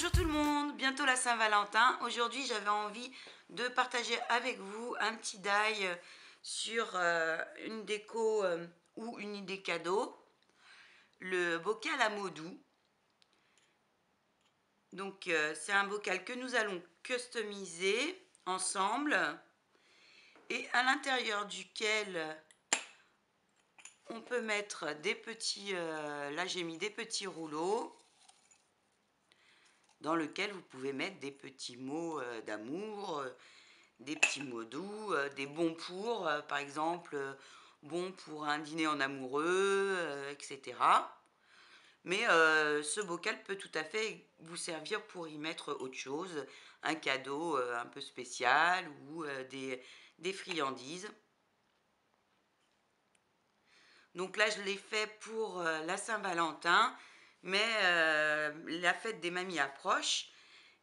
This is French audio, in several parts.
Bonjour tout le monde, bientôt la Saint-Valentin. Aujourd'hui j'avais envie de partager avec vous un petit die sur une déco ou une idée cadeau. Le bocal à mots doux. Donc c'est un bocal que nous allons customiser ensemble et à l'intérieur duquel on peut mettre des petits, là j'ai mis des petits rouleaux dans lequel vous pouvez mettre des petits mots d'amour, des petits mots doux, des bons pour, par exemple, bon pour un dîner en amoureux, etc. Mais ce bocal peut tout à fait vous servir pour y mettre autre chose, un cadeau un peu spécial ou des friandises. Donc là, je l'ai fait pour la Saint-Valentin, mais la fête des mamies approche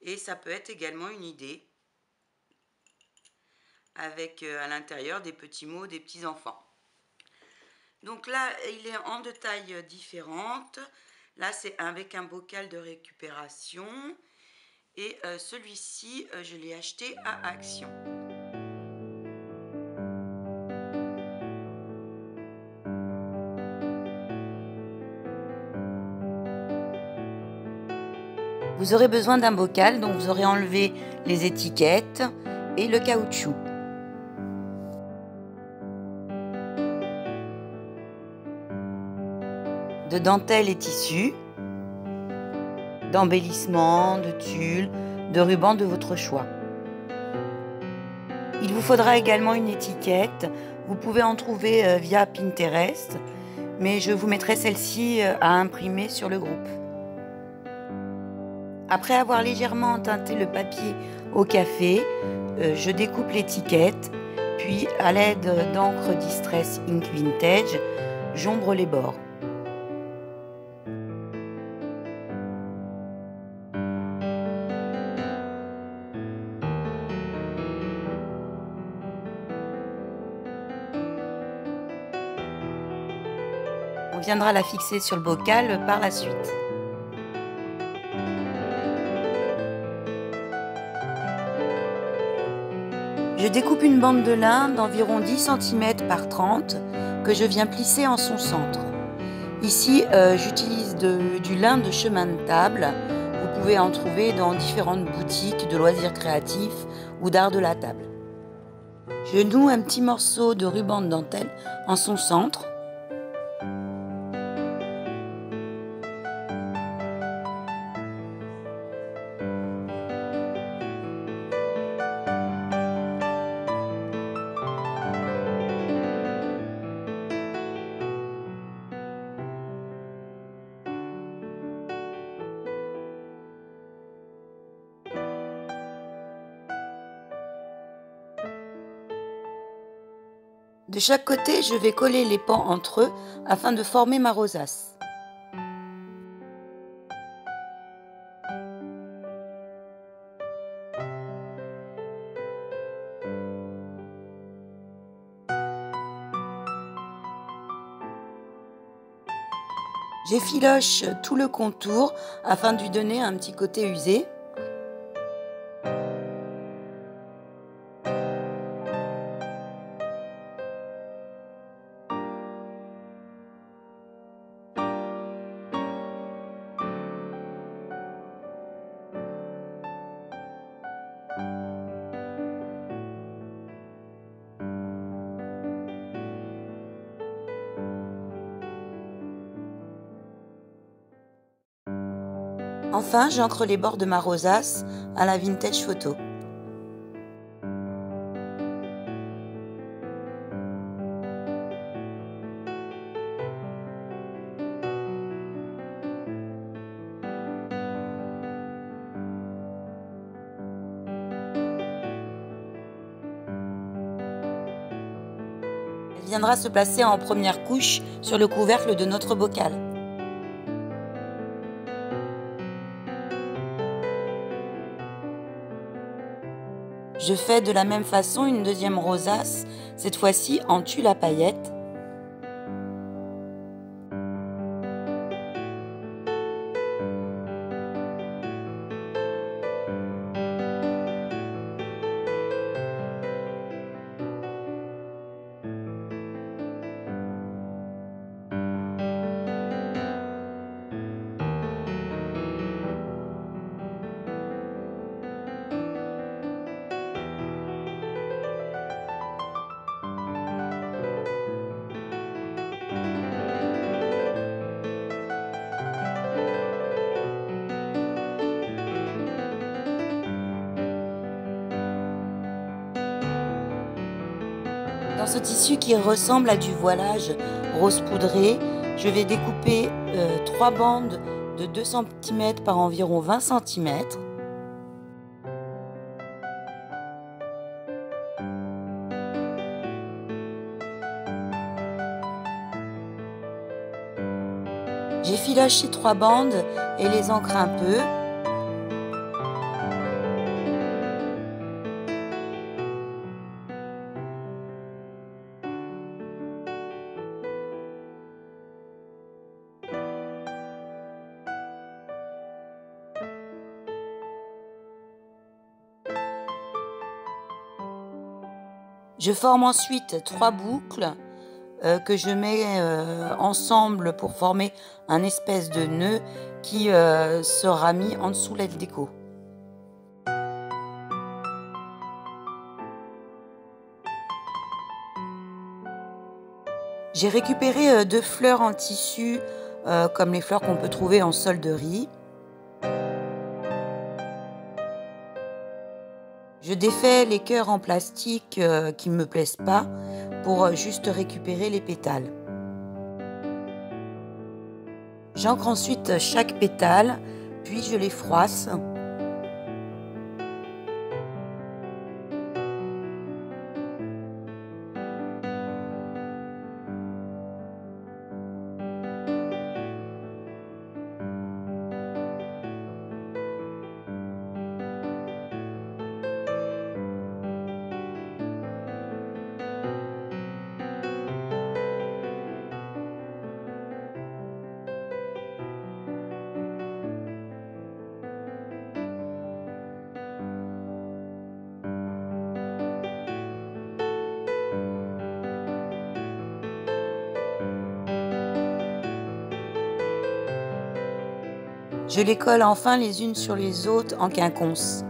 et ça peut être également une idée avec à l'intérieur des petits mots des petits enfants. Donc là, il est en deux tailles différentes. Là, c'est avec un bocal de récupération et celui-ci, je l'ai acheté à Action. Vous aurez besoin d'un bocal, donc vous aurez enlevé les étiquettes et le caoutchouc. De dentelle et tissu, d'embellissement, de tulle, de ruban de votre choix. Il vous faudra également une étiquette. Vous pouvez en trouver via Pinterest, mais je vous mettrai celle-ci à imprimer sur le groupe. Après avoir légèrement teinté le papier au café, je découpe l'étiquette, puis à l'aide d'encre Distress Ink Vintage, j'ombre les bords. On viendra la fixer sur le bocal par la suite. Je découpe une bande de lin d'environ 10 cm par 30 que je viens plisser en son centre. Ici, j'utilise du lin de chemin de table. Vous pouvez en trouver dans différentes boutiques de loisirs créatifs ou d'art de la table. Je noue un petit morceau de ruban de dentelle en son centre. De chaque côté, je vais coller les pans entre eux afin de former ma rosace. J'effiloche tout le contour afin de lui donner un petit côté usé. Enfin, j'encre les bords de ma rosace à la vintage photo. Elle viendra se placer en première couche sur le couvercle de notre bocal. Je fais de la même façon une deuxième rosace, cette fois-ci en tulle à paillettes. ce tissu qui ressemble à du voilage rose poudré, je vais découper 3 bandes de 2 cm par environ 20 cm. J'effiloche ces 3 bandes et les ancre un peu. Je forme ensuite 3 boucles que je mets ensemble pour former un espèce de nœud qui sera mis en dessous la déco. J'ai récupéré 2 fleurs en tissu comme les fleurs qu'on peut trouver en solderie. Je défais les cœurs en plastique qui ne me plaisent pas pour juste récupérer les pétales. J'ancre ensuite chaque pétale, puis je les froisse. Je les colle enfin les unes sur les autres en quinconce.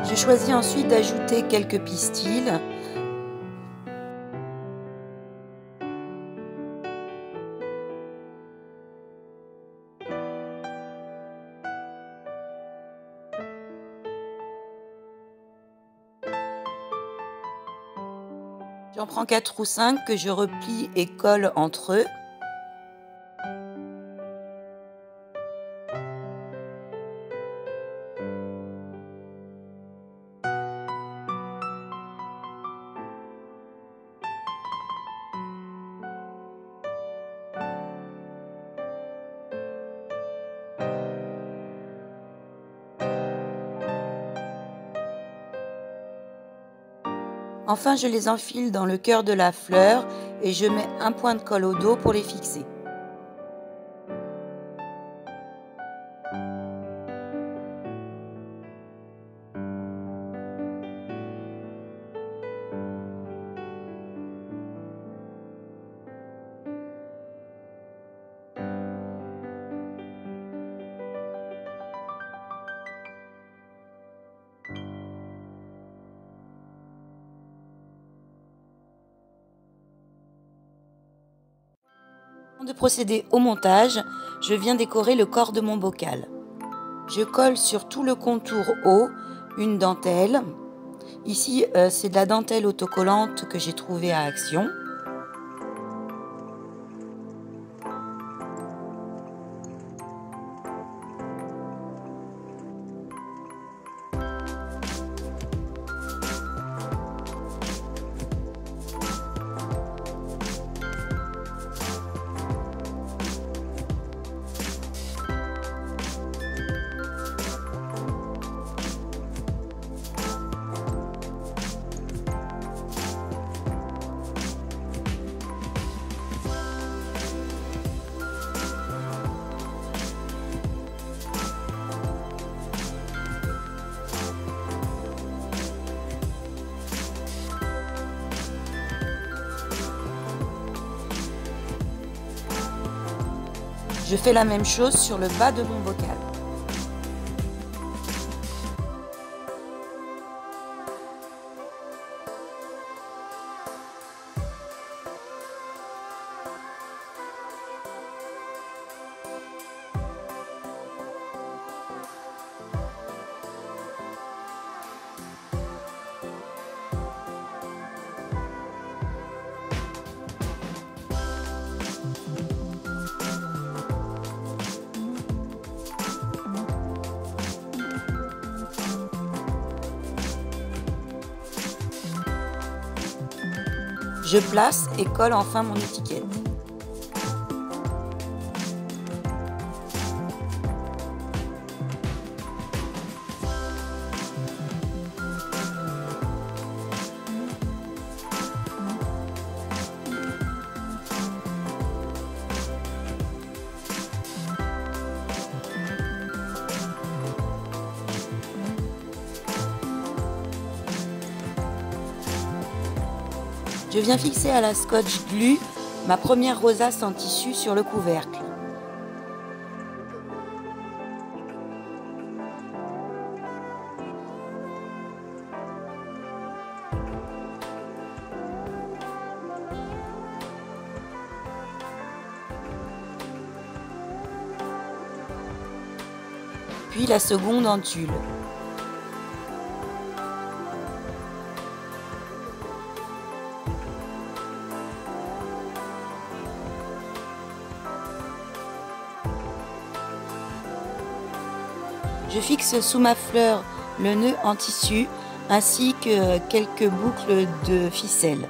Je choisis ensuite d'ajouter quelques pistils. J'en prends 4 ou 5 que je replie et colle entre eux. Enfin, je les enfile dans le cœur de la fleur et je mets un point de colle au dos pour les fixer. Avant de procéder au montage, je viens décorer le corps de mon bocal. Je colle sur tout le contour haut une dentelle. Ici, c'est de la dentelle autocollante que j'ai trouvée à Action. Je fais la même chose sur le bas de mon bocal. Je place et colle enfin mon étiquette. Je viens fixer à la scotch glue ma première rosace en tissu sur le couvercle. Puis la seconde en tulle. Je fixe sous ma fleur le nœud en tissu ainsi que quelques boucles de ficelle.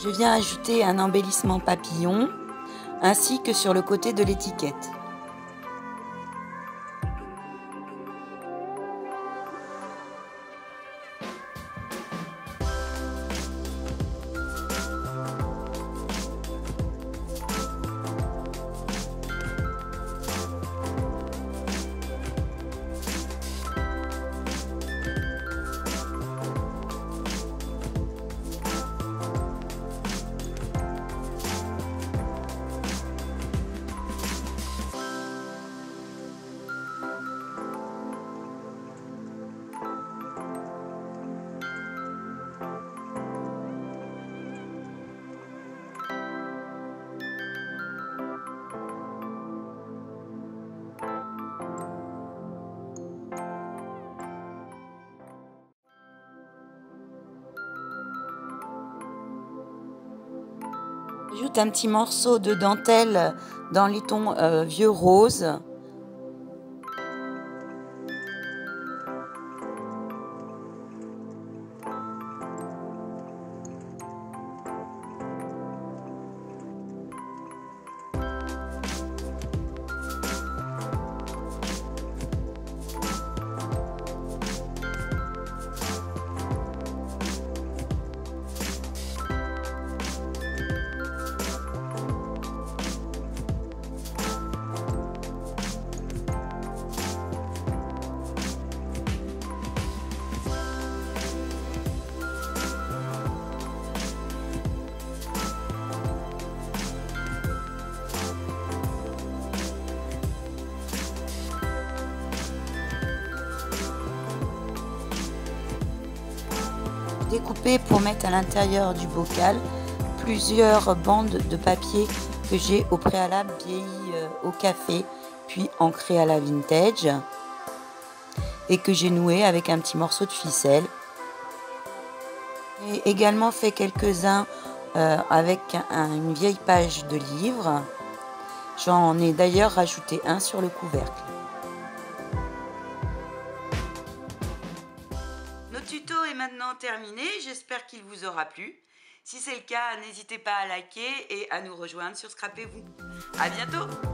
Je viens ajouter un embellissement papillon ainsi que sur le côté de l'étiquette. J'ajoute un petit morceau de dentelle dans les tons vieux rose. Découpé pour mettre à l'intérieur du bocal plusieurs bandes de papier que j'ai au préalable vieilli au café puis ancré à la vintage. et que j'ai noué avec un petit morceau de ficelle. J'ai également fait quelques-uns avec une vieille page de livre. J'en ai d'ailleurs rajouté un sur le couvercle. Notre tuto est maintenant terminé, j'espère qu'il vous aura plu. Si c'est le cas, n'hésitez pas à liker et à nous rejoindre sur Scrapez-vous. À bientôt!